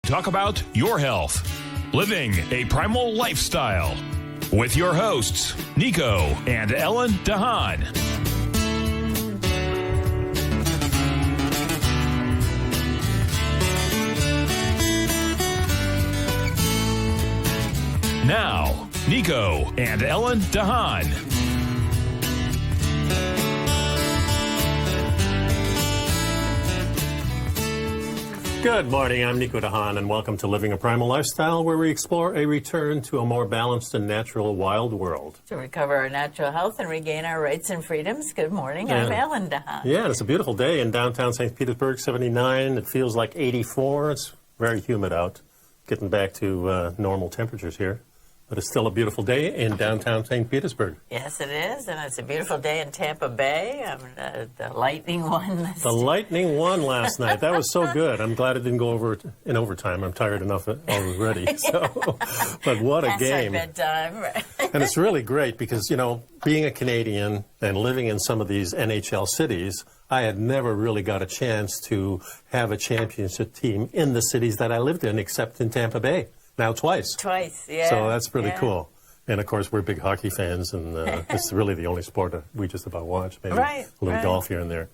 talk about your health. Living a Primal Lifestyle. With your hosts, Nico and Ellen Haan. Now, Nico and Ellen Haan. Good morning, I'm Nico Haan, and welcome to Living a Primal Lifestyle, where we explore a return to a more balanced and natural wild world. To recover our natural health and regain our rights and freedoms. Good morning, I'm Ellen Haan. Yeah, it's a beautiful day in downtown St. Petersburg, 79. It feels like 84. It's very humid out, getting back to normal temperatures here. But it's still a beautiful day in downtown St. Petersburg. Yes, it is, and it's a beautiful day in Tampa Bay. The Lightning won. The Lightning won last night. That was so good. I'm glad it didn't go over in overtime. I'm tired enough already. So, but what a game! That's our bedtime. And it's really great because, you know, being a Canadian and living in some of these NHL cities, I had never really got a chance to have a championship team in the cities that I lived in, except in Tampa Bay. Now twice. Twice, yeah. So that's really cool. And, of course, we're big hockey fans, and it's really the only sport that we just about watch. Maybe a little golf here and there.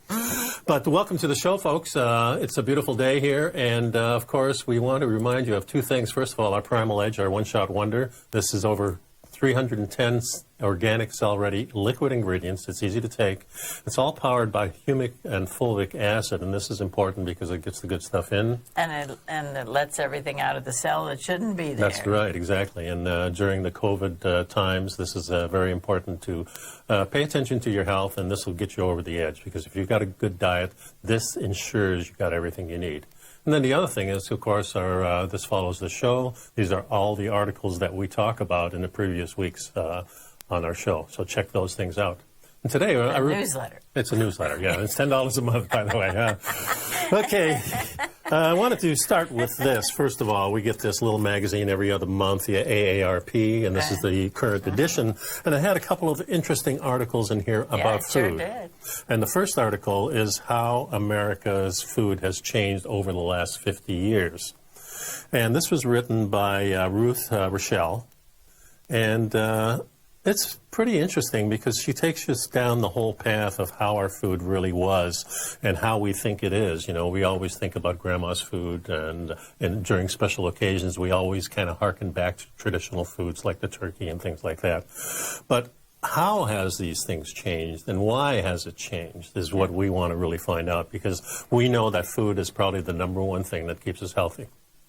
But welcome to the show, folks. It's a beautiful day here, and, of course, we want to remind you of two things. First of all, our Primal Edge, our one-shot wonder. This is over 310 organic cell-ready liquid ingredients. It's easy to take. It's all powered by humic and fulvic acid, and this is important because it gets the good stuff in. And it lets everything out of the cell that shouldn't be there. That's right, exactly. And during the COVID times, this is very important to pay attention to your health, and this will get you over the edge, because if you've got a good diet, this ensures you've got everything you need. And then the other thing is, of course, this follows the show. These are all the articles that we talk about in the previous weeks on our show. So check those things out. And today, a newsletter. It's a newsletter, yeah. It's $10 a month, by the way. Okay. I wanted to start with this. First of all, we get this little magazine every other month, the AARP, and this is the current edition. And I had a couple of interesting articles in here about food. Sure did. And the first article is how America's food has changed over the last 50 years. And this was written by Ruth Rochelle. And it's pretty interesting because she takes us down the whole path of how our food really was and how we think it is. You know, we always think about grandma's food, and during special occasions, we always kind of harken back to traditional foods like the turkey and things like that. But how has these things changed, and why has it changed, is what we want to really find out, because we know that food is probably the number one thing that keeps us healthy.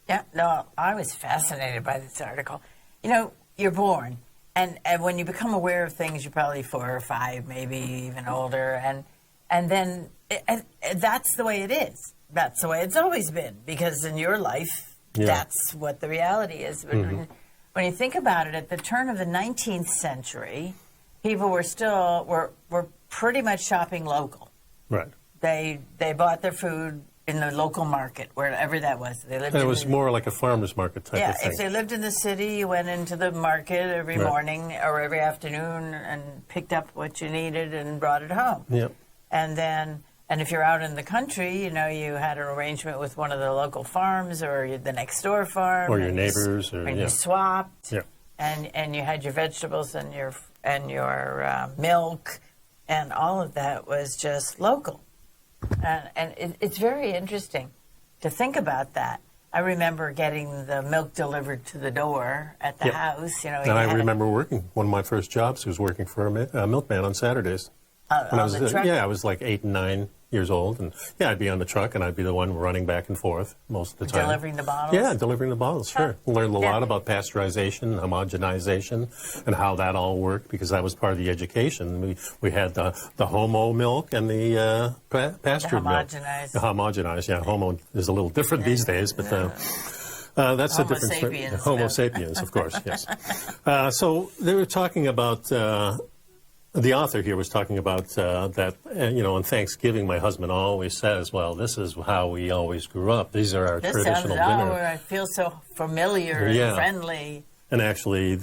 Yeah, no, I was fascinated by this article. You know, you're born. And when you become aware of things, you're probably 4 or 5, maybe even older, and then that's the way it is. That's the way it's always been, because in your life, that's what the reality is. But when you think about it, at the turn of the 19th century, people were pretty much shopping local. Right. They bought their food in the local market, wherever that was. They lived. And it was more like a farmer's market type of thing. Yeah, if they lived in the city, you went into the market every morning or every afternoon and picked up what you needed and brought it home. Yep. And if you're out in the country, you know, you had an arrangement with one of the local farms or the next door farm. Or your neighbors. And you swapped. Yeah. And you had your vegetables and your milk, and all of that was just local. And it's very interesting to think about that. I remember getting the milk delivered to the door at the house. You know, and I remember working. One of my first jobs was working for a milkman on Saturdays. On the truck? Yeah, I was like 8 and 9 years old, and I'd be on the truck, and I'd be the one running back and forth most of the time. Delivering the bottles? Yeah, delivering the bottles, sure. Learned a lot about pasteurization, homogenization, and how that all worked, because that was part of the education. We had the homo milk and the pastured milk. The homogenized, yeah. Homo is a little different these days, but that's a different sapiens, Homo sapiens, of course, yes. So they were talking about... The author here was talking about that, you know, on Thanksgiving, my husband always says, well, this is how we always grew up. These are our traditional dinners. I feel so familiar and friendly. And actually,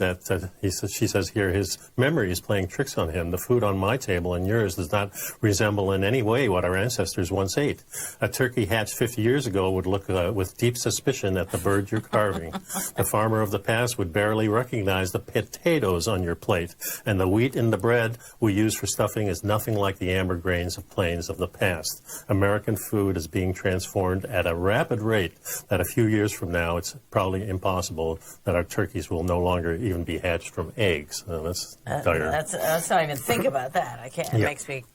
she says here, his memory is playing tricks on him. The food on my table and yours does not resemble in any way what our ancestors once ate. A turkey hatched 50 years ago would look with deep suspicion at the bird you're carving. The farmer of the past would barely recognize the potatoes on your plate. And the wheat in the bread we use for stuffing is nothing like the amber grains of plains of the past. American food is being transformed at a rapid rate that a few years from now, it's probably impossible that our turkeys will no longer even be hatched from eggs. That's dire. Let's not even think about that. I can't. It makes me.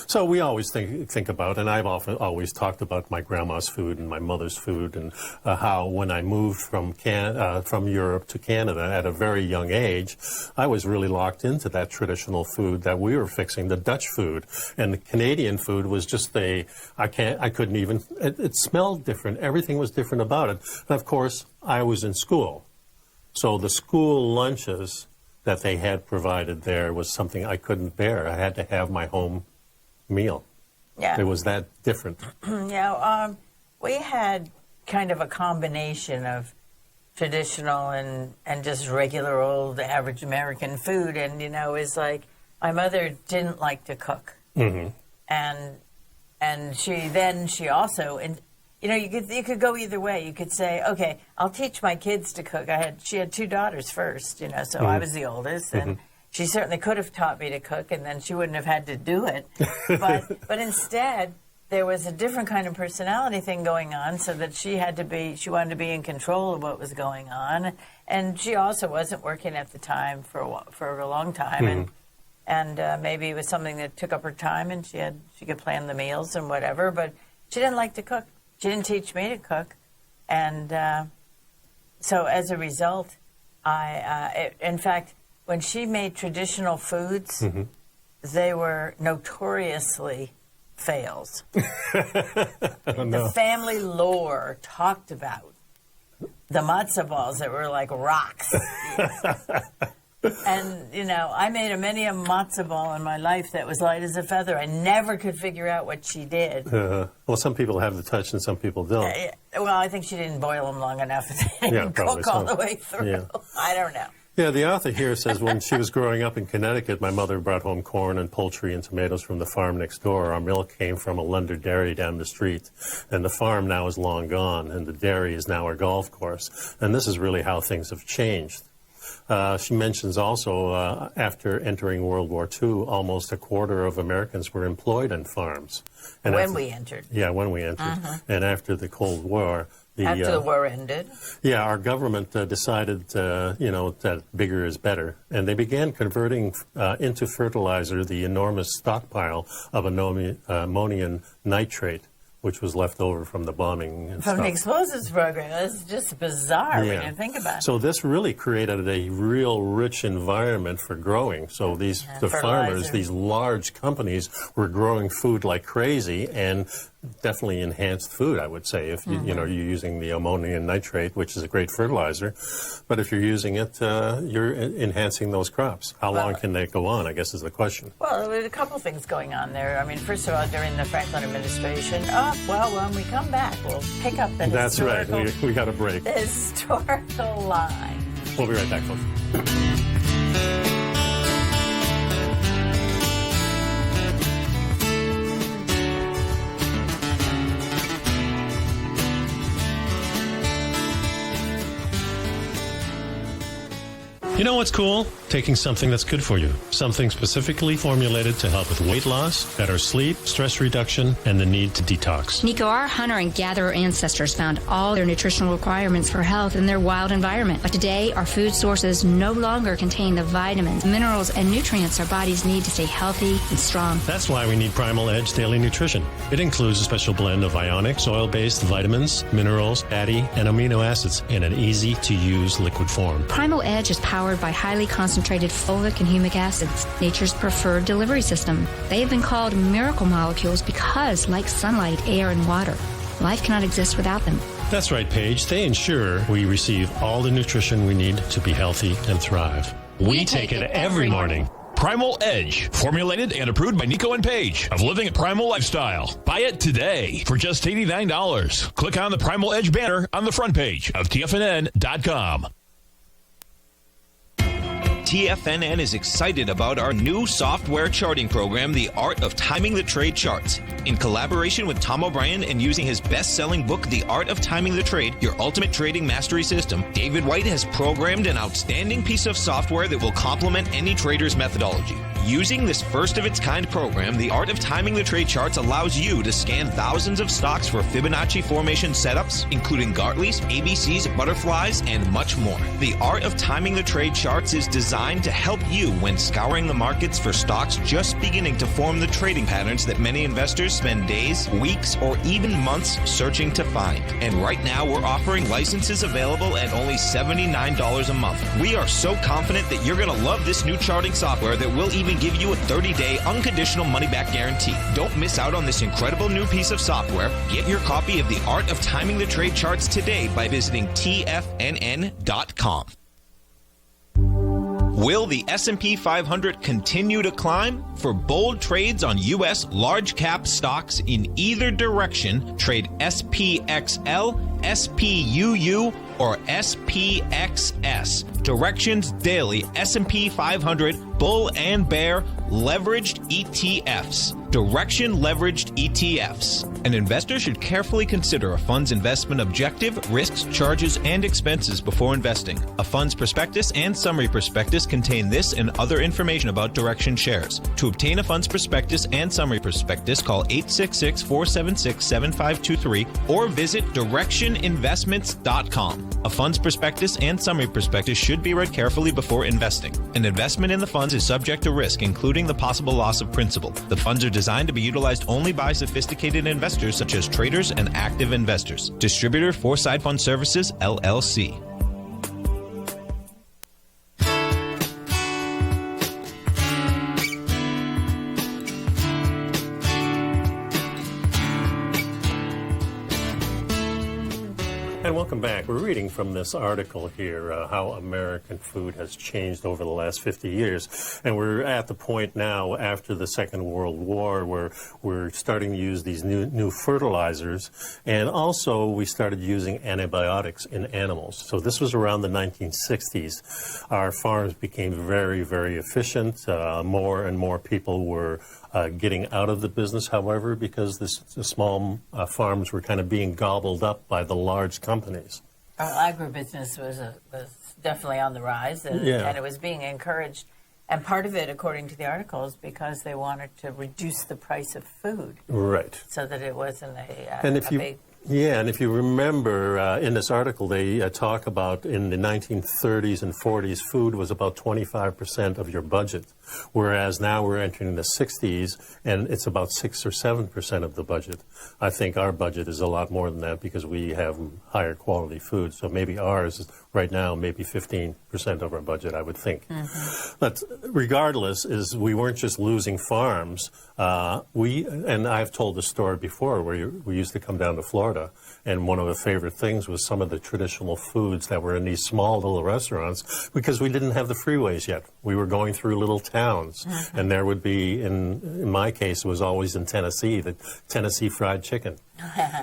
So we always think about, and I've always talked about my grandma's food and my mother's food, and how when I moved from Europe to Canada at a very young age, I was really locked into that traditional food that we were fixing, the Dutch food, and the Canadian food was just it smelled different. Everything was different about it. And of course, I was in school. So the school lunches that they had provided there was something I couldn't bear. I had to have my home meal. Yeah. It was that different. We had kind of a combination of traditional and just regular old average American food. And, it's like my mother didn't like to cook. Mm-hmm. And she also... you could go either way. You could say, okay, I'll teach my kids to cook. She had 2 daughters first, so mm-hmm. I was the oldest, and mm-hmm. she certainly could have taught me to cook, and then she wouldn't have had to do it. But instead, there was a different kind of personality thing going on, so that she wanted to be in control of what was going on, and she also wasn't working at the time for a long time, mm-hmm. and maybe it was something that took up her time, and she could plan the meals and whatever, but she didn't like to cook. She didn't teach me to cook, and so as a result, in fact, when she made traditional foods, mm-hmm. they were notoriously fails. The family lore talked about the matzo balls that were like rocks. And, I made many a matzo ball in my life that was light as a feather. I never could figure out what she did. Well, some people have the touch and some people don't. Well, I think she didn't boil them long enough and cook all the way through. Yeah. I don't know. Yeah, the author here says when she was growing up in Connecticut, my mother brought home corn and poultry and tomatoes from the farm next door. Our milk came from a London dairy down the street, and the farm now is long gone, and the dairy is now our golf course. And this is really how things have changed. She mentions also, after entering World War II, almost a quarter of Americans were employed on farms. And when we entered. Yeah, when we entered. Uh-huh. And after the Cold War... After the war ended? Yeah, our government decided, that bigger is better. And they began converting into fertilizer the enormous stockpile of ammonium nitrate, which was left over from the bombing and from the explosives program. That's just bizarre when you think about it. So this really created a real rich environment for growing. So the farmers, these large companies, were growing food like crazy, and definitely enhanced food, I would say, if mm-hmm. You're using the ammonium nitrate, which is a great fertilizer. But if you're using it, you're enhancing those crops. How long can that go on, I guess, is the question. Well, there were a couple things going on there. I mean, first of all, during the Franklin administration, when we come back, we'll pick up the That's right. We got a break. The historical line. We'll be right back, folks. You know what's cool? Taking something that's good for you. Something specifically formulated to help with weight loss, better sleep, stress reduction, and the need to detox. Nico, our hunter and gatherer ancestors found all their nutritional requirements for health in their wild environment. But today, our food sources no longer contain the vitamins, minerals, and nutrients our bodies need to stay healthy and strong. That's why we need Primal Edge Daily Nutrition. It includes a special blend of ionic, soil-based vitamins, minerals, fatty, and amino acids in an easy-to-use liquid form. Primal Edge is powered by highly concentrated fulvic and humic acids, nature's preferred delivery system. They have been called miracle molecules because, like sunlight, air, and water, life cannot exist without them. That's right, Paige. They ensure we receive all the nutrition we need to be healthy and thrive. We take it every morning. Primal Edge, formulated and approved by Nico and Paige of Living a Primal Lifestyle. Buy it today for just $89. Click on the Primal Edge banner on the front page of TFNN.com. TFNN is excited about our new software charting program, The Art of Timing the Trade Charts. In collaboration with Tom O'Brien and using his best-selling book, The Art of Timing the Trade, Your Ultimate Trading Mastery System, David White has programmed an outstanding piece of software that will complement any trader's methodology. Using this first-of-its-kind program, The Art of Timing the Trade Charts allows you to scan thousands of stocks for Fibonacci formation setups, including Gartley's, ABCs, butterflies, and much more. The Art of Timing the Trade Charts is designed to help you when scouring the markets for stocks just beginning to form the trading patterns that many investors spend days, weeks, or even months searching to find. And right now, we're offering licenses available at only $79 a month. We are so confident that you're going to love this new charting software that will even give you a 30-day unconditional money-back guarantee. Don't miss out on this incredible new piece of software. Get your copy of The Art of Timing the Trade Charts today by visiting TFNN.com. Will the S&P 500 continue to climb? For bold trades on U.S. large-cap stocks in either direction, trade SPXL, SPUU, or SPXS. Directions Daily S&P 500 Bull and Bear Leveraged ETFs. Direction Leveraged ETFs. An investor should carefully consider a fund's investment objective, risks, charges, and expenses before investing. A fund's prospectus and summary prospectus contain this and other information about Direction shares. To obtain a fund's prospectus and summary prospectus, call 866-476-7523 or visit directioninvestments.com. A fund's prospectus and summary prospectus should be read carefully before investing. An investment in the funds is subject to risk, including the possible loss of principal. The funds are designed to be utilized only by sophisticated investors such as traders and active investors. Distributor Foreside Fund Services, LLC. And welcome back. We're reading from this article here, how American food has changed over the last 50 years. And we're at the point now after the Second World War where we're starting to use these new fertilizers. And also we started using antibiotics in animals. So this was around the 1960s. Our farms became very, very efficient. More and more people were getting out of the business, however, because the small farms were kind of being gobbled up by the large companies. Agribusiness was definitely on the rise, and it was being encouraged. And part of it, according to the article, is because they wanted to reduce the price of food. Right. So that it wasn't big... Yeah, and if you remember in this article, they talk about in the 1930s and 40s, food was about 25% of your budget, whereas now we're entering the 60s, and it's about 6 or 7% of the budget. I think our budget is a lot more than that because we have higher quality food, so maybe ours is right now maybe 15% of our budget, I would think. Mm-hmm. But regardless, we weren't just losing farms. And I've told the story before where we used to come down to Florida, and one of the favorite things was some of the traditional foods that were in these small little restaurants because we didn't have the freeways yet. We were going through little towns, mm-hmm. and there would be, in my case, it was always in Tennessee, the Tennessee fried chicken.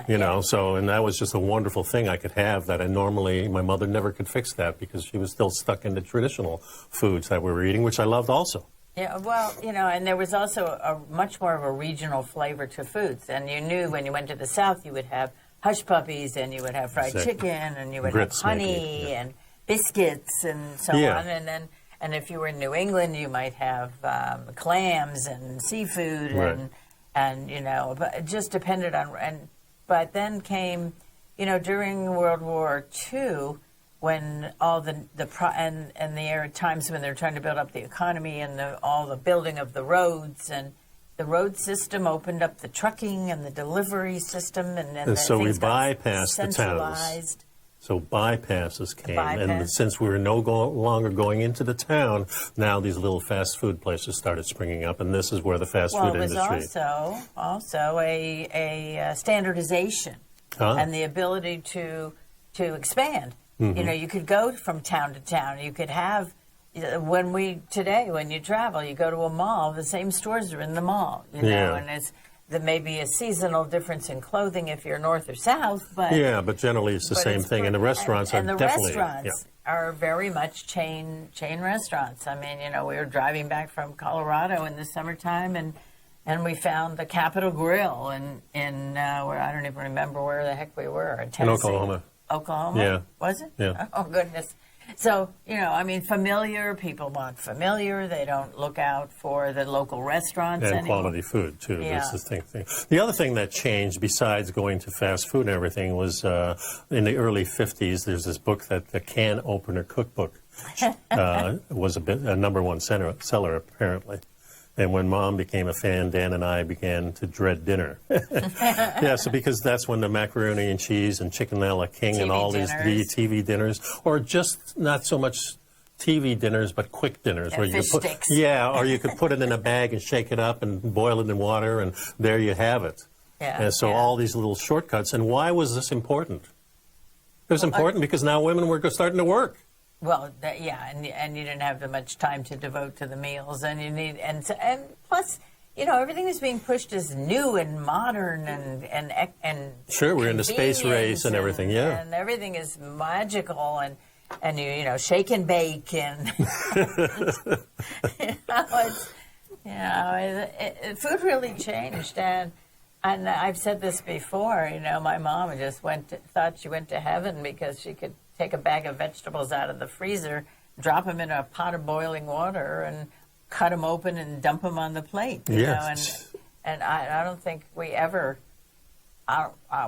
You know, and that was just a wonderful thing I could have that my mother never could fix that because she was still stuck in the traditional foods that we were eating, which I loved also. Yeah, well, and there was also a much more of a regional flavor to foods. And you knew when you went to the South, you would have hush puppies, and you would have fried chicken, and you would have honey and biscuits and so on. And if you were in New England, you might have clams and seafood, right. and but it just depended on. But then came, during World War II, when all the times when they're trying to build up the economy and all the building of the roads, and the road system opened up the trucking and the delivery system, and so we bypassed the towns. So bypasses came, and since we were no longer going into the town, now these little fast food places started springing up, and this is where the fast food industry. Well, it was also a standardization and the ability to expand. Mm-hmm. You could go from town to town. You could have, when you travel, you go to a mall, the same stores are in the mall, and there may be a seasonal difference in clothing if you're north or south, but... Yeah, but generally it's the same thing, and the restaurants are definitely... are very much chain restaurants. I mean, we were driving back from Colorado in the summertime, and we found the Capitol Grill in where I don't even remember where the heck we were. In Tennessee. In Oklahoma. Oklahoma? Yeah. Was it? Yeah. Oh, goodness. So, familiar. People want familiar. They don't look out for the local restaurants and anymore. quality food, too. Yeah. That's the thing. The other thing that changed, besides going to fast food and everything, was in the early 50s, there's this book that the Can Opener Cookbook was a #1 seller, apparently. And when Mom became a fan, Dan and I began to dread dinner. Yeah, so because that's when the macaroni and cheese and chicken a la king and all these TV dinners, or just not so much TV dinners, but quick dinners. Yeah, where you fish could sticks. or you could put it in a bag and shake it up and boil it in water, and there you have it. Yeah, And so all these little shortcuts. And why was this important? It was important because now women were starting to work. Well, and you didn't have that much time to devote to the meals, and and plus, everything is being pushed as new and modern and sure, we're in the space race and everything, yeah, and everything is magical and you shake and bake and food really changed and I've said this before. My mom just thought she went to heaven because she could take a bag of vegetables out of the freezer, drop them in a pot of boiling water, and cut them open and dump them on the plate. Yes. And I don't think we ever,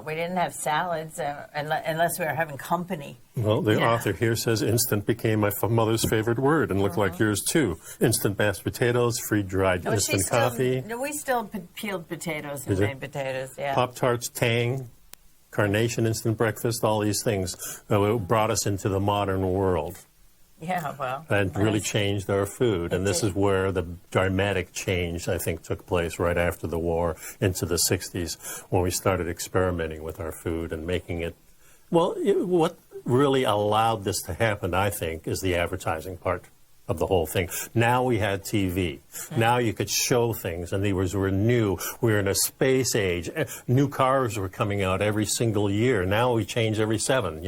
we didn't have salads unless we were having company. Well, the author here says instant became my mother's favorite word and looked like yours too. Instant mashed potatoes, freeze-dried instant coffee. We still peeled potatoes and made potatoes, yeah. Pop-Tarts, Tang, Carnation instant breakfast, all these things brought us into the modern world. Yeah, well. And really changed our food. And this is where the dramatic change, I think, took place right after the war into the 60s when we started experimenting with our food and making it. Well, what really allowed this to happen, I think, is the advertising part of the whole thing. Now we had TV. Now you could show things, and these were new. We were in a space age. New cars were coming out every single year. Now we change every 7,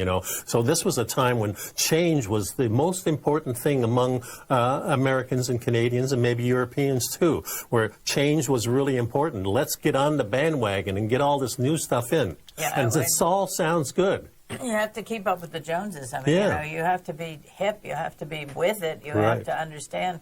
So this was a time when change was the most important thing among Americans and Canadians and maybe Europeans too, where change was really important. Let's get on the bandwagon and get all this new stuff in. Yeah, and it all sounds good. You have to keep up with the Joneses. I mean, you have to be hip. You have to be with it. You have to understand,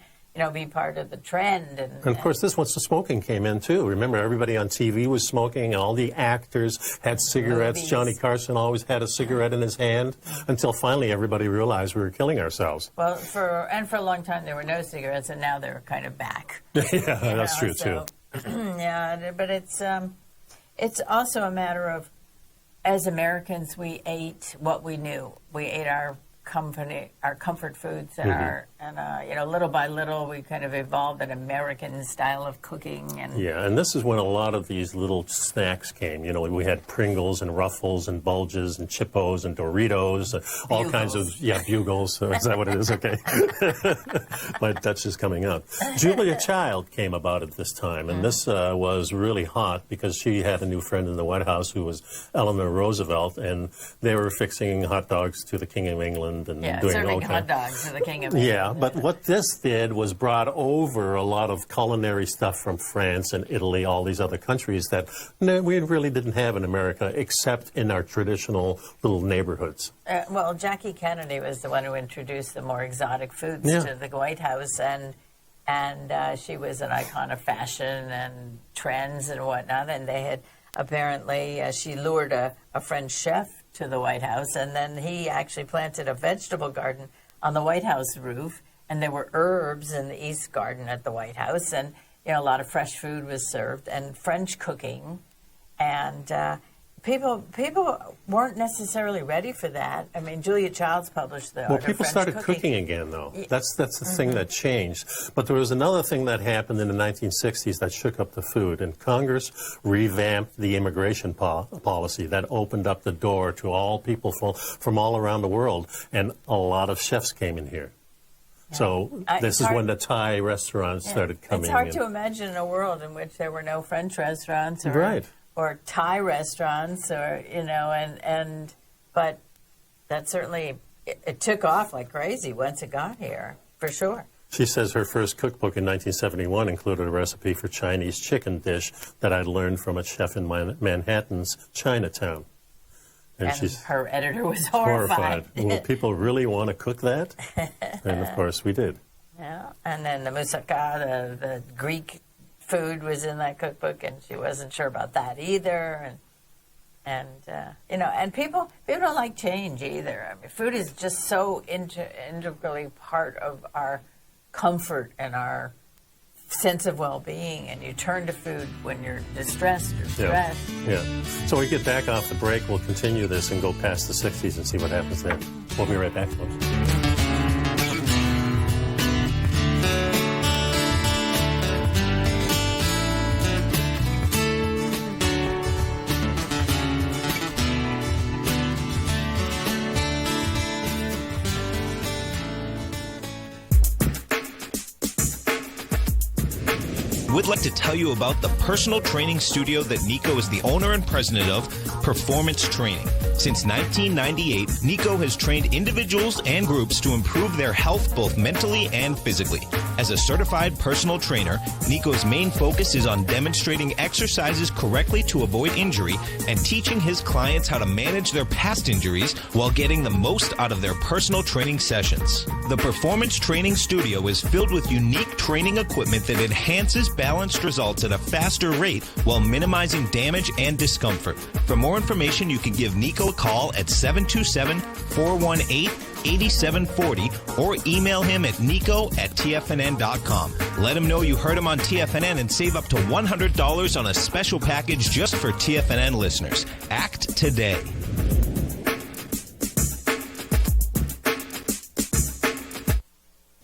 be part of the trend. And of course, this once the smoking came in, too. Remember, everybody on TV was smoking, and all the actors had cigarettes. Movies. Johnny Carson always had a cigarette in his hand, until finally everybody realized we were killing ourselves. Well, for a long time, there were no cigarettes, and now they're kind of back. That's true, too. Yeah, but it's also a matter of, as Americans, we ate what we knew. We ate our comfort foods, and little by little, we kind of evolved an American style of cooking. And this is when a lot of these little snacks came. We had Pringles and Ruffles and Bulges and Chippos and Doritos, all Bugles. kinds of Bugles. Is that what it is? Okay, my Dutch is coming up. Julia Child came about at this time, and this was really hot because she had a new friend in the White House who was Eleanor Roosevelt, and they were fixing hot dogs to the King of England. And doing serving hot dogs to the King of England. Yeah, but what this did was brought over a lot of culinary stuff from France and Italy, all these other countries that we really didn't have in America, except in our traditional little neighborhoods. Well, Jackie Kennedy was the one who introduced the more exotic foods to the White House, and she was an icon of fashion and trends and whatnot, and they had apparently, she lured a French chef to the White House, and then he actually planted a vegetable garden on the White House roof, and there were herbs in the East Garden at the White House, and a lot of fresh food was served, and French cooking, and people weren't necessarily ready for that. I mean, Julia Childs published the Art of people French started cooking again, though. That's the thing that changed. But there was another thing that happened in the 1960s that shook up the food, and Congress revamped the immigration policy that opened up the door to all people from all around the world, and a lot of chefs came in here. Yeah. So this is when the Thai restaurants started coming in. It's hard to imagine a world in which there were no French restaurants or Thai restaurants, or but that certainly it took off like crazy once it got here, for sure. She says her first cookbook in 1971 included a recipe for Chinese chicken dish that I'd learned from a chef in Manhattan's Chinatown. And she's her editor was horrified. Will people really want to cook that? And, of course, we did. Yeah, and then the moussaka, the Greek food was in that cookbook, and she wasn't sure about that either. And people don't like change either. I mean, food is just so integrally part of our comfort and our sense of well-being, and you turn to food when you're distressed or stressed. Yeah. So we get back off the break, we'll continue this and go past the 60s and see what happens then. We'll be right back, folks. We'd like to tell you about the personal training studio that Nico is the owner and president of, Performance Training. Since 1998, Nico has trained individuals and groups to improve their health both mentally and physically. As a certified personal trainer, Nico's main focus is on demonstrating exercises correctly to avoid injury and teaching his clients how to manage their past injuries while getting the most out of their personal training sessions. The Performance Training Studio is filled with unique training equipment that enhances balanced results at a faster rate while minimizing damage and discomfort. For more information, you can give Nico a call at 727-418-8740 or email him at nico@tfnn.com. Let him know you heard him on TFNN and save up to $100 on a special package just for TFNN listeners. Act today.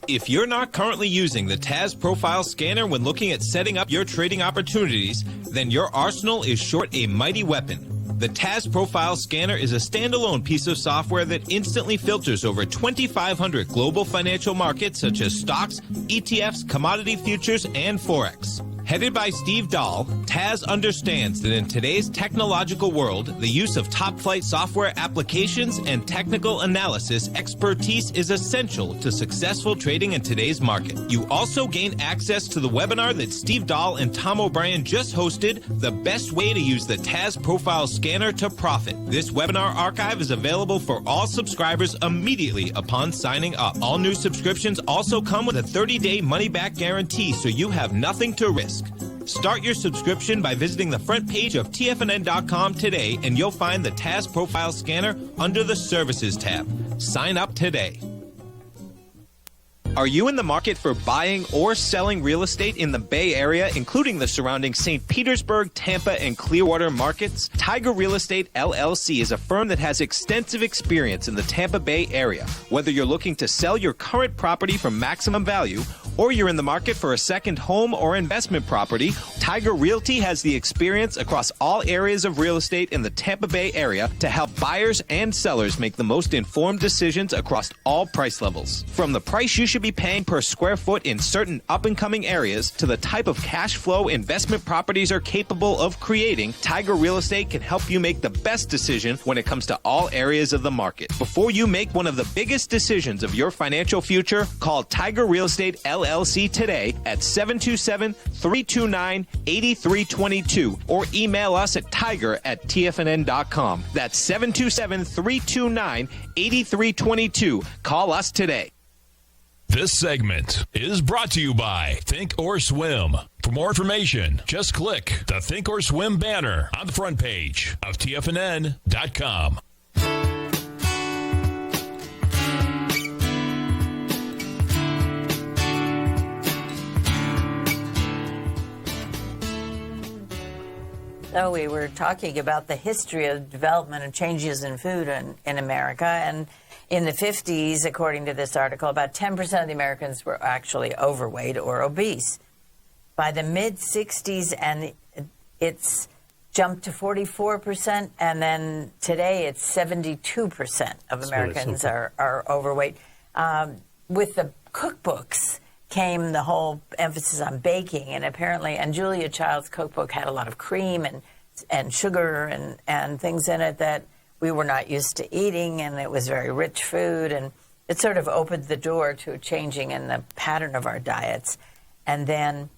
If you're not currently using the TAS Profile Scanner when looking at setting up your trading opportunities, then your arsenal is short a mighty weapon. The TAS Profile Scanner is a standalone piece of software that instantly filters over 2,500 global financial markets such as stocks, ETFs, commodity futures, and Forex. Headed by Steve Dahl, TAS understands that in today's technological world, the use of top-flight software applications and technical analysis expertise is essential to successful trading in today's market. You also gain access to the webinar that Steve Dahl and Tom O'Brien just hosted, The Best Way to Use the TAS Profile Scanner to Profit. This webinar archive is available for all subscribers immediately upon signing up. All new subscriptions also come with a 30-day money-back guarantee, so you have nothing to risk. Start your subscription by visiting the front page of TFNN.com today, and you'll find the TAS Profile Scanner under the Services tab. Sign up today. Are you in the market for buying or selling real estate in the Bay Area, including the surrounding St. Petersburg, Tampa, and Clearwater markets? Tiger Real Estate LLC is a firm that has extensive experience in the Tampa Bay area. Whether you're looking to sell your current property for maximum value, or you're in the market for a second home or investment property, Tiger Realty has the experience across all areas of real estate in the Tampa Bay area to help buyers and sellers make the most informed decisions across all price levels. From the price you should be paying per square foot in certain up-and-coming areas to the type of cash flow investment properties are capable of creating, Tiger Real Estate can help you make the best decision when it comes to all areas of the market. Before you make one of the biggest decisions of your financial future, call Tiger Real Estate LLC today at 727-329-8322 or email us at tiger@tfnn.com. That's 727-329-8322. Call us today. This segment is brought to you by Think or Swim. For more information, just click the Think or Swim banner on the front page of TFNN.com. So we were talking about the history of development and changes in food in America. And in the 50s, according to this article, about 10% of the Americans were actually overweight or obese. By the mid-60s, and it's jumped to 44%, and then today it's 72% of Americans are overweight. With the cookbooks came the whole emphasis on baking, and apparently, and Julia Child's cookbook had a lot of cream and sugar and things in it that we were not used to eating, and it was very rich food, and it sort of opened the door to changing in the pattern of our diets. And then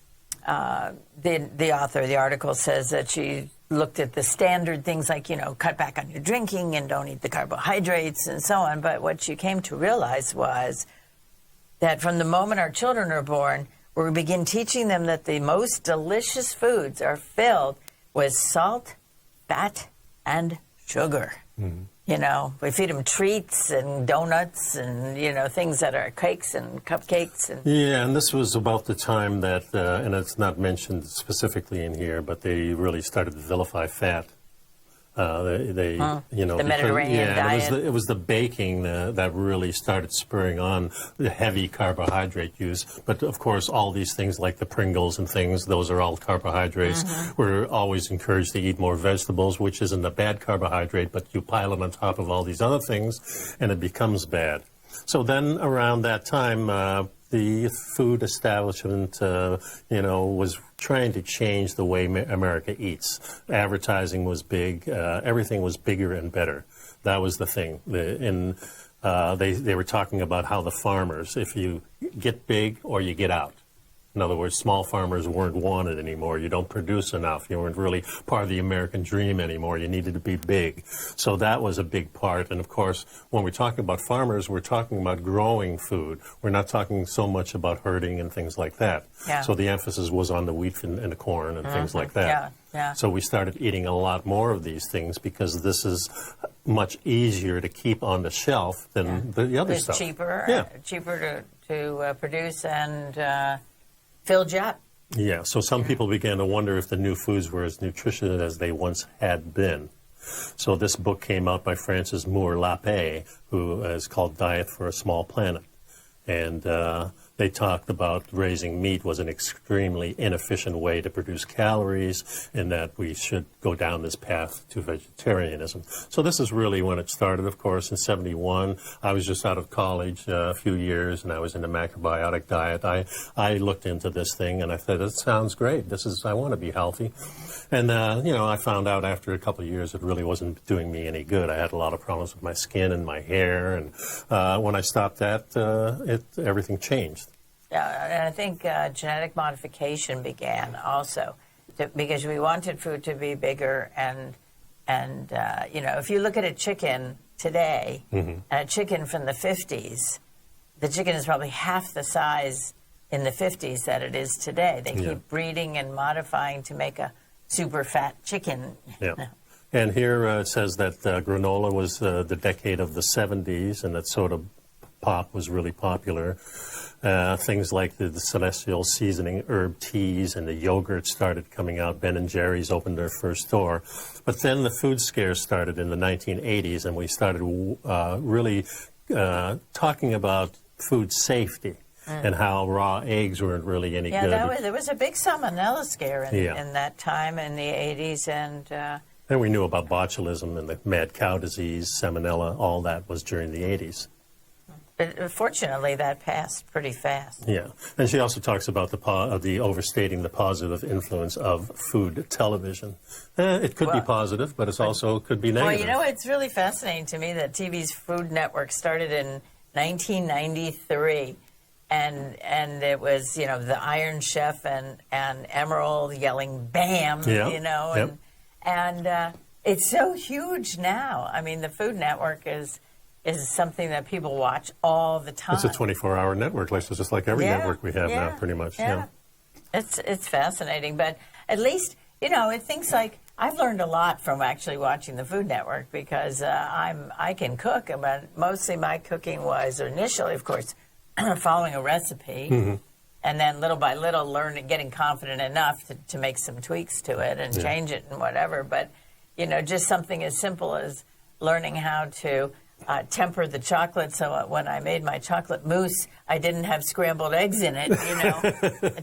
the author of the article says that she looked at the standard things like, cut back on your drinking and don't eat the carbohydrates and so on. But what she came to realize was that from the moment our children are born, we begin teaching them that the most delicious foods are filled with salt, fat, and sugar. We feed them treats and donuts and, things that are cakes and cupcakes. And this was about the time that, and it's not mentioned specifically in here, but they really started to vilify fat. The Mediterranean diet. It was the baking that really started spurring on the heavy carbohydrate use. But of course, all these things like the Pringles and things, those are all carbohydrates. We're always encouraged to eat more vegetables, which isn't a bad carbohydrate, but you pile it on top of all these other things, and it becomes bad. So then around that time, the food establishment, was trying to change the way America eats. Advertising was big. Everything was bigger and better. That was the thing. They were talking about how the farmers, if you get big or you get out. In other words, small farmers weren't wanted anymore. You don't produce enough. You weren't really part of the American dream anymore. You needed to be big. So that was a big part. And, of course, when we're talking about farmers, we're talking about growing food. We're not talking so much about herding and things like that. Yeah. So the emphasis was on the wheat and the corn and things like that. Yeah. So we started eating a lot more of these things because this is much easier to keep on the shelf than the other stuff. It's cheaper to produce and filled you up. Yeah, so some people began to wonder if the new foods were as nutritious as they once had been. So this book came out by Francis Moore Lappé, who is called Diet for a Small Planet. And they talked about raising meat was an extremely inefficient way to produce calories and that we should go down this path to vegetarianism. So this is really when it started, of course, in 1971. I was just out of college a few years, and I was in the macrobiotic diet. I looked into this thing, and I thought, it sounds great. I want to be healthy. And, I found out after a couple of years it really wasn't doing me any good. I had a lot of problems with my skin and my hair, and when I stopped that, everything changed. Yeah, and I think genetic modification began also because we wanted food to be bigger, and if you look at a chicken today and a chicken from the 50s, the chicken is probably half the size in the 50s that it is today. They keep breeding and modifying to make a super fat chicken. Yeah. And here it says that granola was the decade of the 70s, and that soda pop was really popular. Things like the celestial seasoning herb teas and the yogurt started coming out. Ben & Jerry's opened their first store. But then the food scare started in the 1980s, and we started really talking about food safety and how raw eggs weren't really any good. Yeah, there was a big salmonella scare in that time in the 80s. And we knew about botulism and the mad cow disease, salmonella, all that was during the 80s. But fortunately, that passed pretty fast. Yeah, and she also talks about the overstating the positive influence of food television. It could be positive, but it also could be negative. Well, it's really fascinating to me that TV's Food Network started in 1993, and it was the Iron Chef and Emerald yelling "Bam!" and it's so huge now. I mean, the Food Network is something that people watch all the time. It's a 24-hour network, just like every network we have now, pretty much. Yeah. It's fascinating, but at least, things like I've learned a lot from actually watching the Food Network because I can cook, but mostly my cooking was initially, of course, following a recipe, and then little by little getting confident enough to make some tweaks to it and change it and whatever. But, just something as simple as learning how to temper the chocolate, so when I made my chocolate mousse, I didn't have scrambled eggs in it,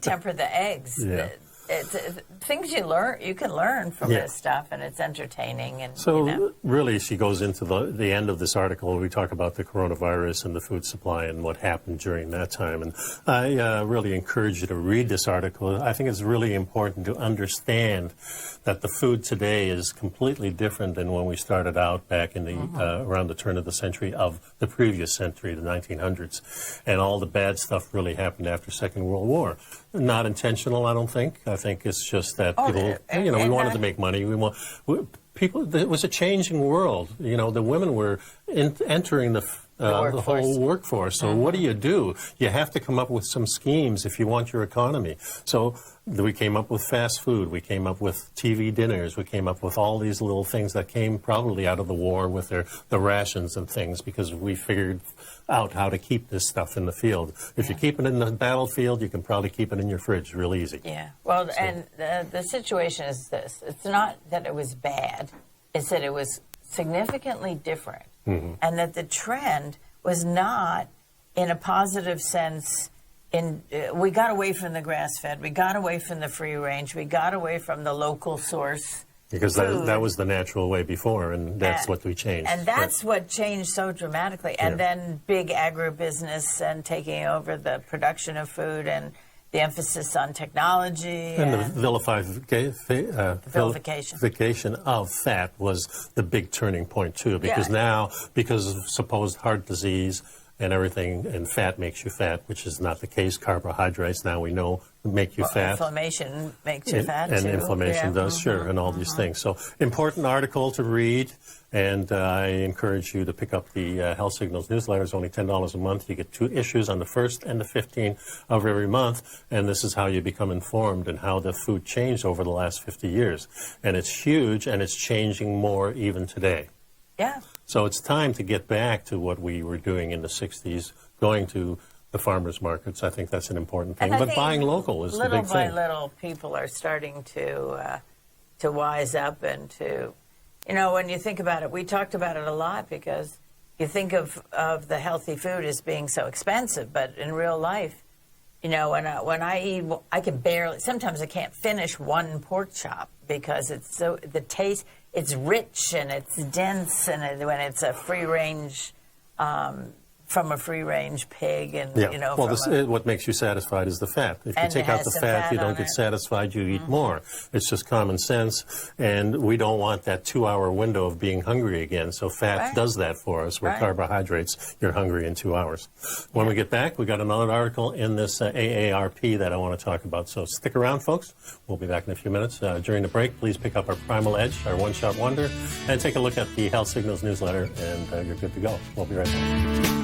temper the eggs. Yeah. it's things you can learn from this stuff, and it's entertaining. And so really, she goes into the end of this article. We talk about the coronavirus and the food supply and what happened during that time. And I really encourage you to read this article. I think it's really important to understand that the food today is completely different than when we started out back in the around the turn of the century of the previous century, the 1900s. And all the bad stuff really happened after Second World War. Not intentional, I don't think. I think it's just that people, we wanted to make money. People. It was a changing world. The women were entering the whole workforce. So what do? You have to come up with some schemes if you want your economy. So we came up with fast food. We came up with TV dinners. We came up with all these little things that came probably out of the war with the rations and things, because we figured out how to keep this stuff in the field. If you keep it in the battlefield, you can probably keep it in your fridge real easy. Yeah. Well, and the situation is this. It's not that it was bad. It's that it was significantly different. And that the trend was not in a positive sense. We got away from the grass-fed. We got away from the free range. We got away from the local source. Because that was the natural way before, and that's what we changed. And that's what changed so dramatically. And then big agribusiness and taking over the production of food and the emphasis on technology. And the vilification of fat was the big turning point, too, because now, because of supposed heart disease and everything, and fat makes you fat, which is not the case. Carbohydrates, now we know, make you fat. Inflammation makes you fat, too. And inflammation does, sure, and all these things. So, important article to read, and I encourage you to pick up the Health Signals newsletter. It's only $10 a month. You get 2 issues on the 1st and the 15th of every month, and this is how you become informed and how the food changed over the last 50 years. And it's huge, and it's changing more even today. Yeah. So it's time to get back to what we were doing in the 60s, going to the farmers markets. I think that's an important thing. But buying local is the big thing. Little by little, people are starting to wise up and to, when you think about it, we talked about it a lot because you think of the healthy food as being so expensive, but in real life, when I eat, I can barely, sometimes I can't finish one pork chop because it's so, the taste, it's rich and it's dense, and when it's a free range, from a free range pig, and what makes you satisfied is the fat. If you take out the fat, you don't get satisfied, you eat more. It's just common sense, and we don't want that 2-hour window of being hungry again. So fat does that for us, where carbohydrates, you're hungry in 2 hours. When we get back, we got another article in this AARP that I want to talk about. So stick around, folks. We'll be back in a few minutes. During the break, please pick up our Primal Edge, our one-shot wonder, and take a look at the Health Signals newsletter, and you're good to go. We'll be right back.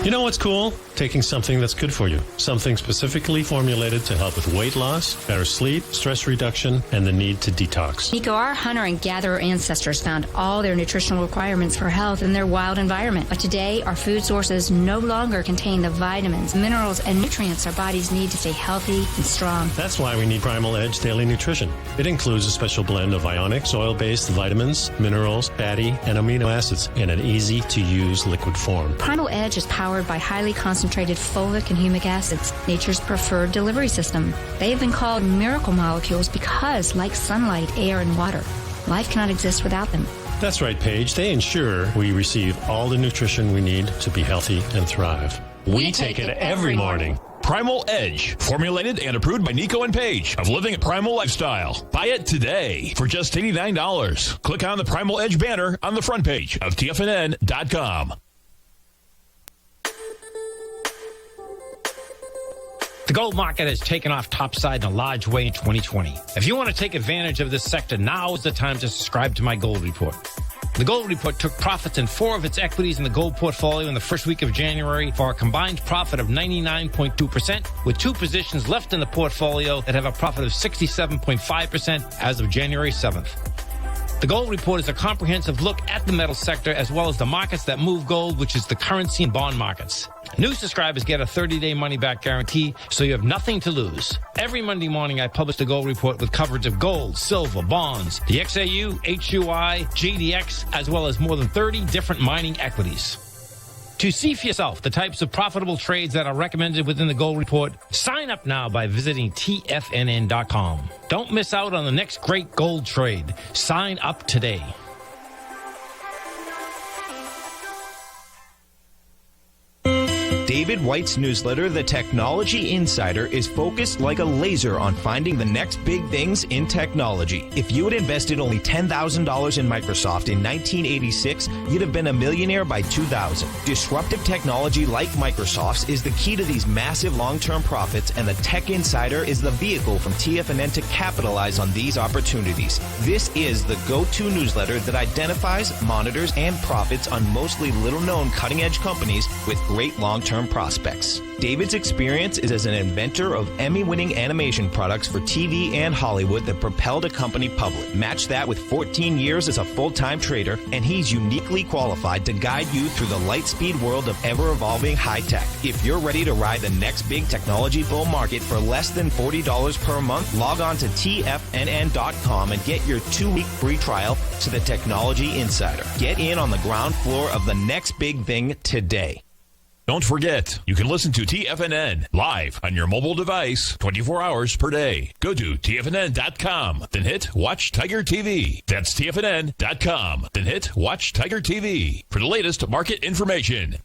You know what's cool? Taking something that's good for you. Something specifically formulated to help with weight loss, better sleep, stress reduction, and the need to detox. Nico, our hunter and gatherer ancestors found all their nutritional requirements for health in their wild environment. But today, our food sources no longer contain the vitamins, minerals, and nutrients our bodies need to stay healthy and strong. That's why we need Primal Edge Daily Nutrition. It includes a special blend of ionic, soil-based vitamins, minerals, fatty, and amino acids in an easy-to-use liquid form. Primal Edge is powered by highly concentrated folic and humic acids, nature's preferred delivery system. They have been called miracle molecules because, like sunlight, air, and water, life cannot exist without them. That's right, Paige. They ensure we receive all the nutrition we need to be healthy and thrive. We take it every morning. Primal Edge, formulated and approved by Nico and Paige of Living a Primal Lifestyle. Buy it today for just $89. Click on the Primal Edge banner on the front page of TFNN.com. The gold market has taken off topside in a large way in 2020. If you want to take advantage of this sector, now is the time to subscribe to my gold report. The gold report took profits in 4 of its equities in the gold portfolio in the first week of January for a combined profit of 99.2%, with 2 positions left in the portfolio that have a profit of 67.5% as of January 7th. The Gold Report is a comprehensive look at the metal sector as well as the markets that move gold, which is the currency and bond markets. New subscribers get a 30-day money-back guarantee, so you have nothing to lose. Every Monday morning, I publish the Gold Report with coverage of gold, silver, bonds, the XAU, HUI, GDX, as well as more than 30 different mining equities. To see for yourself the types of profitable trades that are recommended within the Gold Report, sign up now by visiting TFNN.com. Don't miss out on the next great gold trade. Sign up today. David White's newsletter, The Technology Insider, is focused like a laser on finding the next big things in technology. If you had invested only $10,000 in Microsoft in 1986, you'd have been a millionaire by 2000. Disruptive technology like Microsoft's is the key to these massive long-term profits, and the Tech Insider is the vehicle from TFNN to capitalize on these opportunities. This is the go-to newsletter that identifies, monitors, and profits on mostly little-known cutting-edge companies with great long-term prospects. David's experience is as an inventor of Emmy-winning animation products for TV and Hollywood that propelled a company public. Match that with 14 years as a full-time trader, and he's uniquely qualified to guide you through the light-speed world of ever-evolving high-tech. If you're ready to ride the next big technology bull market for less than $40 per month, log on to TFNN.com and get your 2-week free trial to the Technology Insider. Get in on the ground floor of the next big thing today. Don't forget, you can listen to TFNN live on your mobile device 24 hours per day. Go to TFNN.com, then hit Watch Tiger TV. That's TFNN.com, then hit Watch Tiger TV for the latest market information.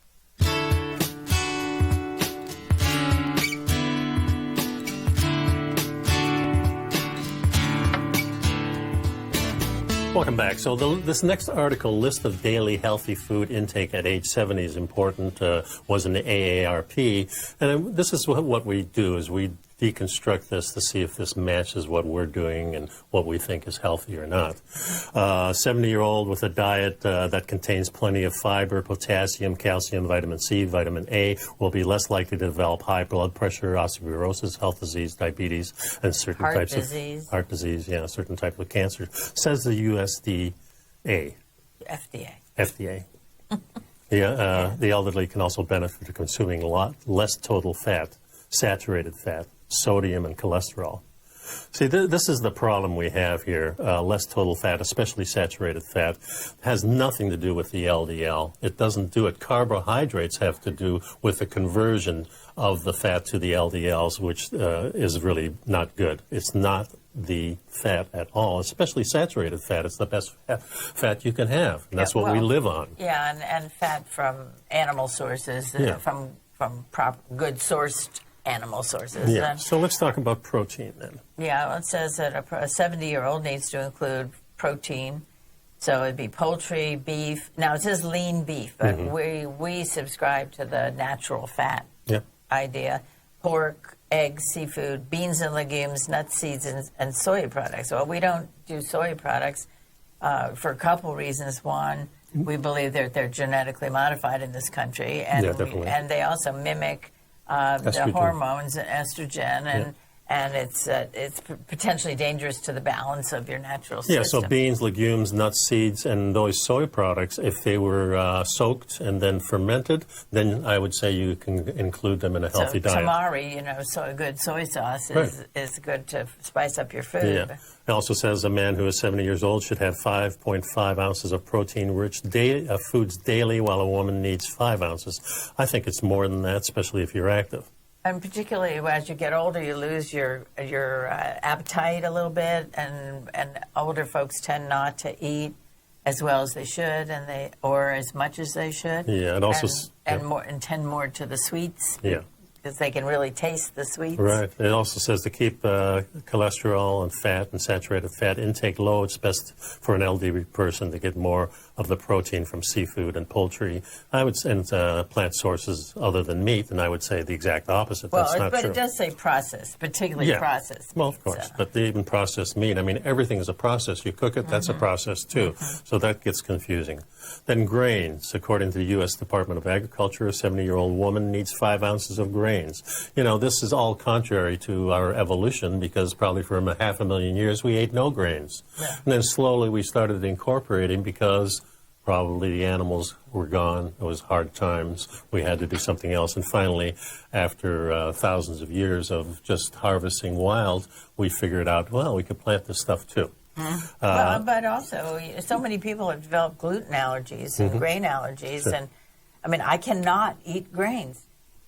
Welcome back. So this next article, list of daily healthy food intake at age 70 is important, was in the AARP. And this is what we do, is we deconstruct this to see if this matches what we're doing and what we think is healthy or not. 70-year-old with a diet that contains plenty of fiber, potassium, calcium, vitamin C, vitamin A will be less likely to develop high blood pressure, osteoporosis, health disease, diabetes, and certain types of heart disease, certain types of cancer, says the USDA. FDA. The elderly can also benefit from consuming a lot less total fat, saturated fat, sodium, and cholesterol. See, this is the problem we have here. Less total fat, especially saturated fat, has nothing to do with the LDL. It doesn't do it. Carbohydrates have to do with the conversion of the fat to the LDLs, which is really not good. It's not the fat at all, especially saturated fat. It's the best fat you can have, and that's what we live on. Yeah, and fat from animal sources, from good sourced animal sources. Yeah. So let's talk about protein then. Yeah, well, it says that a 70-year-old needs to include protein. So it'd be poultry, beef. Now it says lean beef, but we subscribe to the natural fat idea. Pork, eggs, seafood, beans and legumes, nuts, seeds, and soy products. Well, we don't do soy products for a couple reasons. One, we believe they're genetically modified in this country, and and they also mimic the hormones, estrogen, and it's potentially dangerous to the balance of your natural system. Yeah, so beans, legumes, nuts, seeds, and those soy products, if they were soaked and then fermented, then I would say you can include them in a healthy diet. Tamari, so a good soy sauce is good to spice up your food. Yeah. It also says a man who is 70 years old should have 5.5 ounces of protein-rich foods daily, while a woman needs 5 ounces. I think it's more than that, especially if you're active. And particularly as you get older, you lose your appetite a little bit, and older folks tend not to eat as well as they should, or as much as they should. Yeah, it also and tend more to the sweets. Yeah. Because they can really taste the sweets. Right. It also says to keep cholesterol and fat and saturated fat intake low. It's best for an elderly person to get more of the protein from seafood and poultry. And plant sources other than meat, and I would say the exact opposite. That's not true. But it does say processed, particularly processed. Well, of course. But even processed meat, everything is a process. You cook it, that's a process too. So that gets confusing. Then grains. According to the U.S. Department of Agriculture, a 70-year-old woman needs 5 ounces of grains. You know, this is all contrary to our evolution because probably for 500,000 years we ate no grains. Yeah. And then slowly we started incorporating because probably the animals were gone. It was hard times. We had to do something else. And finally, after thousands of years of just harvesting wild, we figured out, well, we could plant this stuff too. But also, so many people have developed gluten allergies and grain allergies. Sure. And, I mean, I cannot eat grains.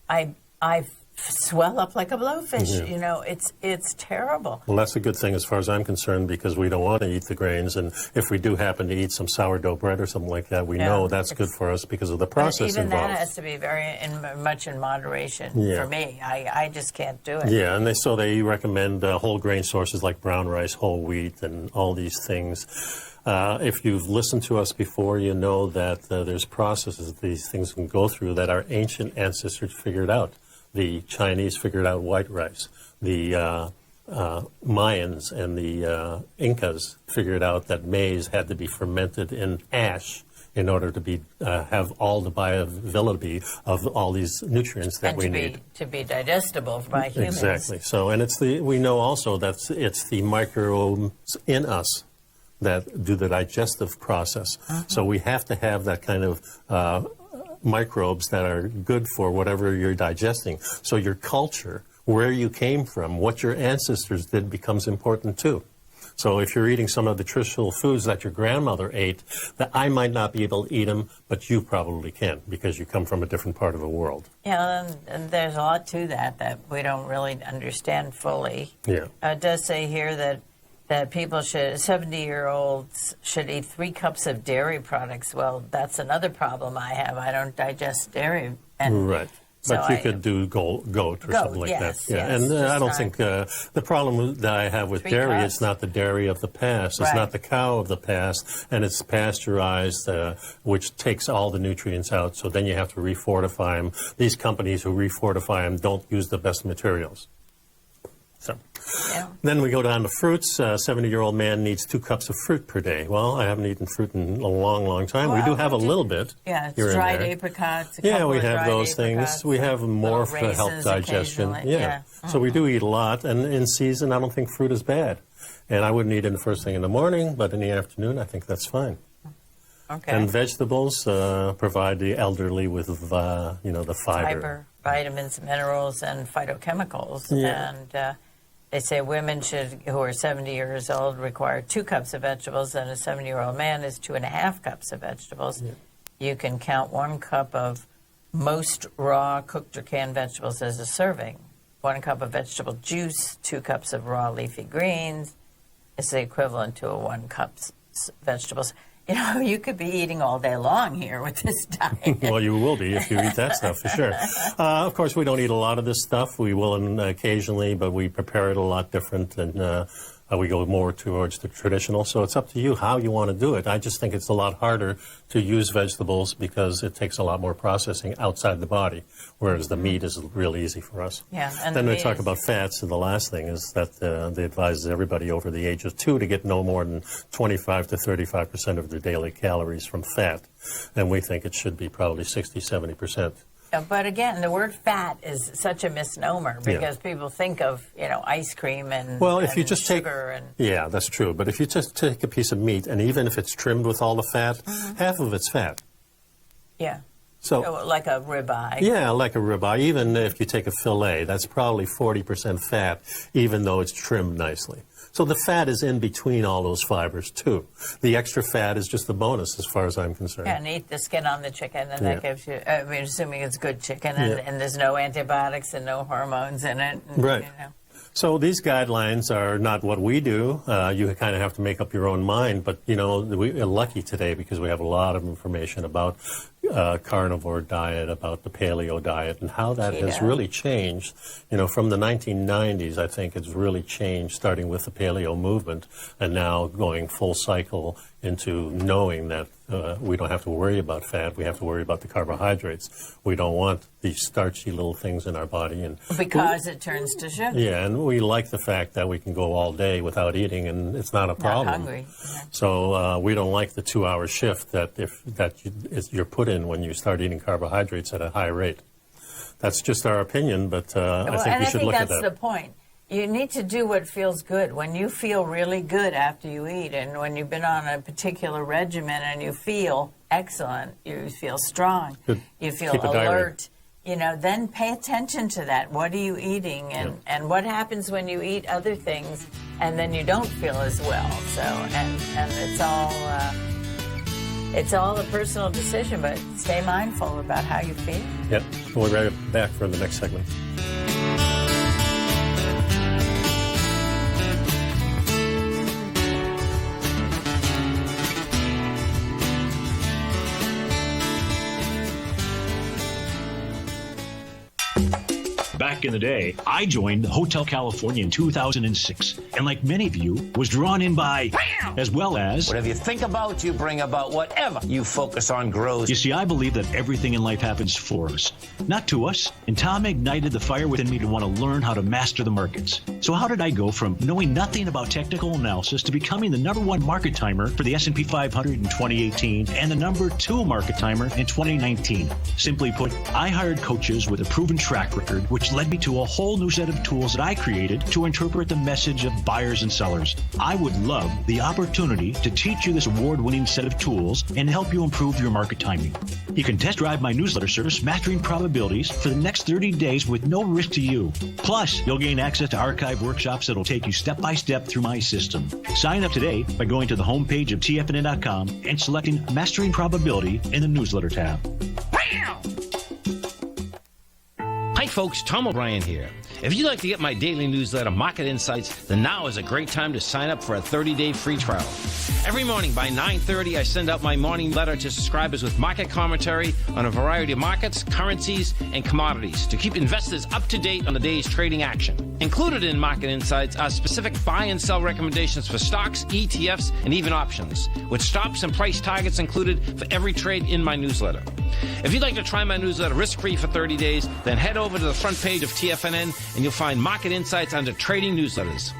I swell up like a blowfish. Yeah. You know, it's terrible. Well, that's a good thing as far as I'm concerned because we don't want to eat the grains. And if we do happen to eat some sourdough bread or something like that, we know that's good for us because of the process even involved. That has to be much in moderation for me. I just can't do it. Yeah, and they recommend whole grain sources like brown rice, whole wheat, and all these things. If you've listened to us before, you know that there's processes that these things can go through that our ancient ancestors figured out. The Chinese figured out white rice. The Mayans and the Incas figured out that maize had to be fermented in ash in order to have all the bioavailability of all these nutrients that we need. To be digestible by humans. Exactly. So, and we know also that it's the microbes in us that do the digestive process. So we have to have that kind of microbes that are good for whatever you're digesting. So your culture, where you came from, what your ancestors did becomes important too. So if you're eating some of the traditional foods that your grandmother ate, that I might not be able to eat them, but you probably can because you come from a different part of the world. Yeah, and there's a lot to that we don't really understand fully. Yeah. It does say here that people 70-year-olds should eat 3 cups of dairy products. Well, that's another problem I have. I don't digest dairy. Right. But so you could do goat or something like yes, that. Yeah. Yes, and I don't think the problem that I have with dairy, it's not the dairy of the past. It's not the cow of the past. And it's pasteurized, which takes all the nutrients out. So then you have to refortify them. These companies who refortify them don't use the best materials. So then we go down to fruits. A 70-year-old man needs 2 cups of fruit per day. Well, I haven't eaten fruit in a long, long time. Well, we do have a little bit. Yeah, it's dried apricots. Yeah, we have those things. We have more for help digestion. Yeah. So we do eat a lot. And in season, I don't think fruit is bad. And I wouldn't eat it the first thing in the morning, but in the afternoon, I think that's fine. Okay. And vegetables provide the elderly with, the fiber. Vitamins, minerals, and phytochemicals. Yeah. And they say women who are 70 years old require 2 cups of vegetables, and a 70-year-old man is 2.5 cups of vegetables. Yeah. You can count 1 cup of most raw, cooked, or canned vegetables as a serving. 1 cup of vegetable juice, 2 cups of raw leafy greens is the equivalent to 1 cup vegetables. You know, you could be eating all day long here with this diet. Well, you will be if you eat that stuff, for sure. Of course, we don't eat a lot of this stuff. We will occasionally, but we prepare it a lot different, and we go more towards the traditional. So it's up to you how you want to do it. I just think it's a lot harder to use vegetables because it takes a lot more processing outside the body, whereas the meat is real easy for us. Yeah, and then they talk about fats, and the last thing is that they advise everybody over the age of 2 to get no more than 25 to 35% of their daily calories from fat, and we think it should be probably 60-70%. But again, the word fat is such a misnomer because people think of, ice cream and if you just sugar. Yeah, that's true. But if you just take a piece of meat, and even if it's trimmed with all the fat, half of it's fat. Yeah. So like a ribeye. Yeah, like a ribeye. Even if you take a fillet, that's probably 40% fat, even though it's trimmed nicely. So the fat is in between all those fibers, too. The extra fat is just a bonus as far as I'm concerned. Yeah, and eat the skin on the chicken, and that gives you, assuming it's good chicken, and there's no antibiotics and no hormones in it. And, right. So these guidelines are not what we do. You kind of have to make up your own mind. But, we're lucky today because we have a lot of information about carnivore diet, about the paleo diet, and how that has really changed. From the 1990s, I think it's really changed, starting with the paleo movement, and now going full cycle into knowing that we don't have to worry about fat. We have to worry about the carbohydrates. We don't want these starchy little things in our body. And because it turns to sugar. Yeah, and we like the fact that we can go all day without eating, and it's not a problem. Not hungry. Yeah. So we don't like the 2-hour shift that you're put in when you start eating carbohydrates at a high rate. That's just our opinion, but I think we should look at that. And I think that's the point. You need to do what feels good. When you feel really good after you eat, and when you've been on a particular regimen and you feel excellent, you feel strong, you feel alert, then pay attention to that. What are you eating? And what happens when you eat other things and then you don't feel as well? So, and it's all a personal decision, but stay mindful about how you feel. Yep. We'll be right back for the next segment. Back in the day, I joined Hotel California in 2006, and like many of you, was drawn in by, as well as... Whatever you think about, you bring about. Whatever you focus on grows. You see, I believe that everything in life happens for us, not to us. And Tom ignited the fire within me to want to learn how to master the markets. So how did I go from knowing nothing about technical analysis to becoming the #1 market timer for the S&P 500 in 2018 and the #2 market timer in 2019? Simply put, I hired coaches with a proven track record, which led me to a whole new set of tools that I created to interpret the message of buyers and sellers. I would love the opportunity to teach you this award-winning set of tools and help you improve your market timing. You can test drive my newsletter service, Mastering Probabilities, for the next 30 days with no risk to you. Plus, you'll gain access to archive workshops that'll take you step-by-step through my system. Sign up today by going to the homepage of TFNN.com and selecting Mastering Probability in the newsletter tab. Hi folks, Tom O'Brien here. If you'd like to get my daily newsletter, Market Insights, then now is a great time to sign up for a 30-day free trial. Every morning by 9:30, I send out my morning letter to subscribers with market commentary on a variety of markets, currencies, and commodities to keep investors up to date on the day's trading action. Included in Market Insights are specific buy and sell recommendations for stocks, ETFs, and even options, with stops and price targets included for every trade in my newsletter. If you'd like to try my newsletter risk-free for 30 days, then head over to the front page of TFNN and you'll find Market Insights under Trading Newsletters.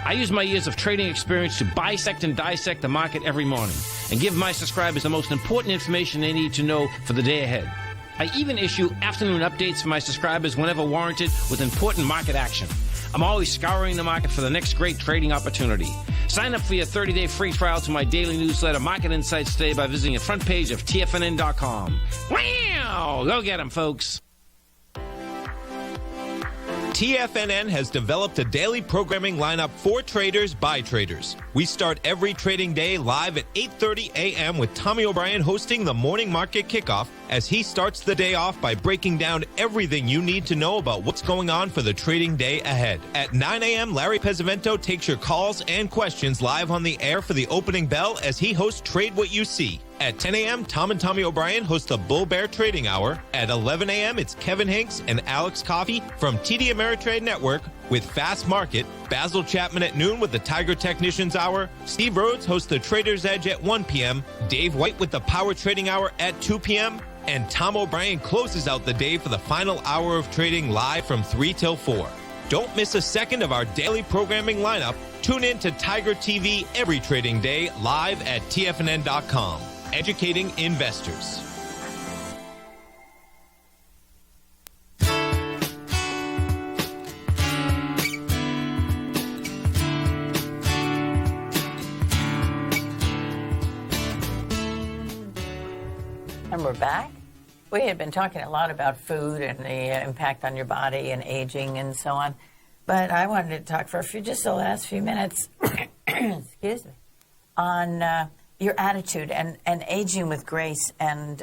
I use my years of trading experience to bisect and dissect the market every morning and give my subscribers the most important information they need to know for the day ahead. I even issue afternoon updates for my subscribers whenever warranted with important market action. I'm always scouring the market for the next great trading opportunity. Sign up for your 30-day free trial to my daily newsletter, Market Insights, today by visiting the front page of TFNN.com. Wow! Go get them, folks. TFNN has developed a daily programming lineup for traders by traders. We start every trading day live at 8:30 a.m. with Tommy O'Brien hosting the morning market kickoff as he starts the day off by breaking down everything you need to know about what's going on for the trading day ahead. At 9 a.m., Larry Pesavento takes your calls and questions live on the air for the opening bell as he hosts Trade What You See. At 10 a.m., Tom and Tommy O'Brien host the Bull Bear Trading Hour. At 11 a.m., it's Kevin Hanks and Alex Coffey from TD Ameritrade Network with Fast Market. Basil Chapman at noon with the Tiger Technicians Hour. Steve Rhodes hosts the Trader's Edge at 1 p.m. Dave White with the Power Trading Hour at 2 p.m. And Tom O'Brien closes out the day for the final hour of trading live from 3 till 4. Don't miss a second of our daily programming lineup. Tune in to Tiger TV every trading day live at TFNN.com. Educating investors. And we're back. We had been talking a lot about food and the impact on your body and aging and so on. But I wanted to talk for just the last few minutes, excuse me, on your attitude and aging with grace. And,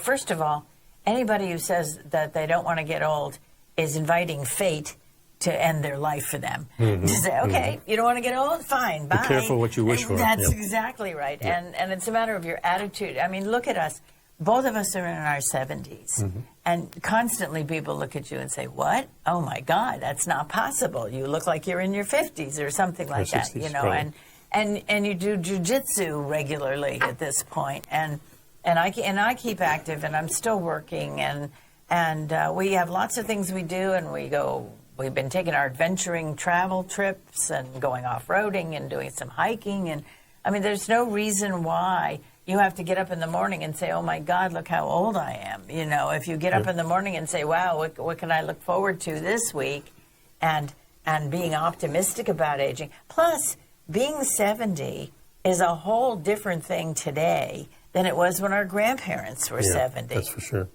first of all, anybody who says that they don't want to get old is inviting fate to end their life for them. Mm-hmm. To say, okay, you don't want to get old? Fine, bye. Be careful what you wish for. That's exactly right. Yeah. And it's a matter of your attitude. I mean, look at us. Both of us are in our 70s. Mm-hmm. And constantly people look at you and say, what? Oh, my God, that's not possible. You look like you're in your 50s or something like that, 60s, right. and you do jujitsu regularly at this point, and I keep active, and I'm still working, and we have lots of things we do, and we've been taking our adventuring travel trips and going off-roading and doing some hiking, and I mean, there's no reason why you have to get up in the morning and say, oh my God, look how old I am. You know, if you get up in the morning and say, wow, what can I look forward to this week, and being optimistic about aging. Plus, being 70 is a whole different thing today than it was when our grandparents were 70. That's for sure.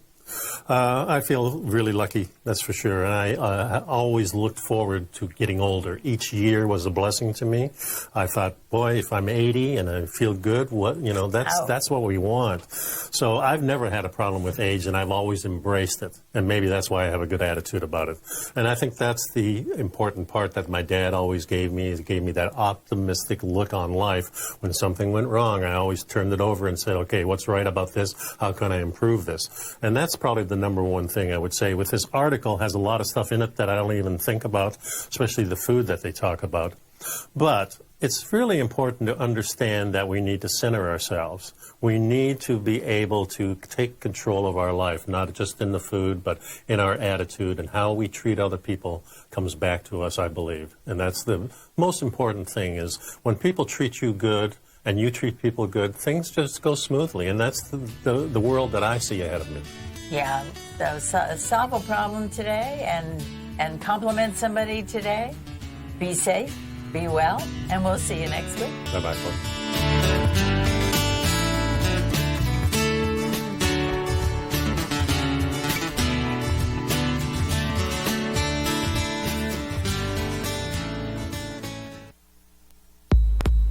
I feel really lucky, that's for sure. And I always looked forward to getting older. Each year was a blessing to me. I thought, boy, if I'm 80 and I feel good, that's what we want. So I've never had a problem with age, and I've always embraced it. And maybe that's why I have a good attitude about it. And I think that's the important part that my dad always gave me. He gave me that optimistic look on life. When something went wrong, I always turned it over and said, okay, what's right about this? How can I improve this? And that's probably the number one thing I would say. With this article, has a lot of stuff in it that I don't even think about, especially the food that they talk about. But it's really important to understand that we need to center ourselves. We need to be able to take control of our life, not just in the food, but in our attitude, and how we treat other people comes back to us, I believe. And that's the most important thing, is when people treat you good and you treat people good, things just go smoothly. And that's the world that I see ahead of me. Yeah, so solve a problem today and compliment somebody today. Be safe, be well, and we'll see you next week. Bye-bye, folks.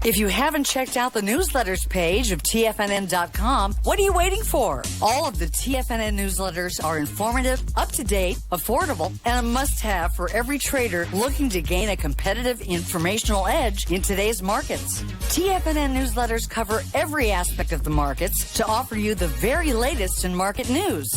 If you haven't checked out the newsletters page of TFNN.com, what are you waiting for? All of the TFNN newsletters are informative, up-to-date, affordable, and a must-have for every trader looking to gain a competitive informational edge in today's markets. TFNN newsletters cover every aspect of the markets to offer you the very latest in market news.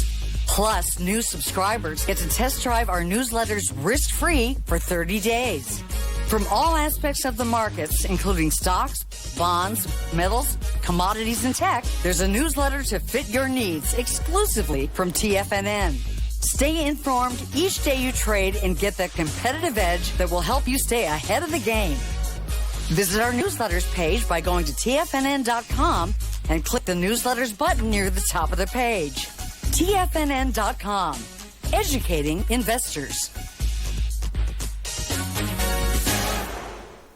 Plus, new subscribers get to test drive our newsletters risk-free for 30 days. From all aspects of the markets, including stocks, bonds, metals, commodities, and tech, there's a newsletter to fit your needs exclusively from TFNN. Stay informed each day you trade and get that competitive edge that will help you stay ahead of the game. Visit our newsletters page by going to TFNN.com and click the newsletters button near the top of the page. TFNN.com, educating investors.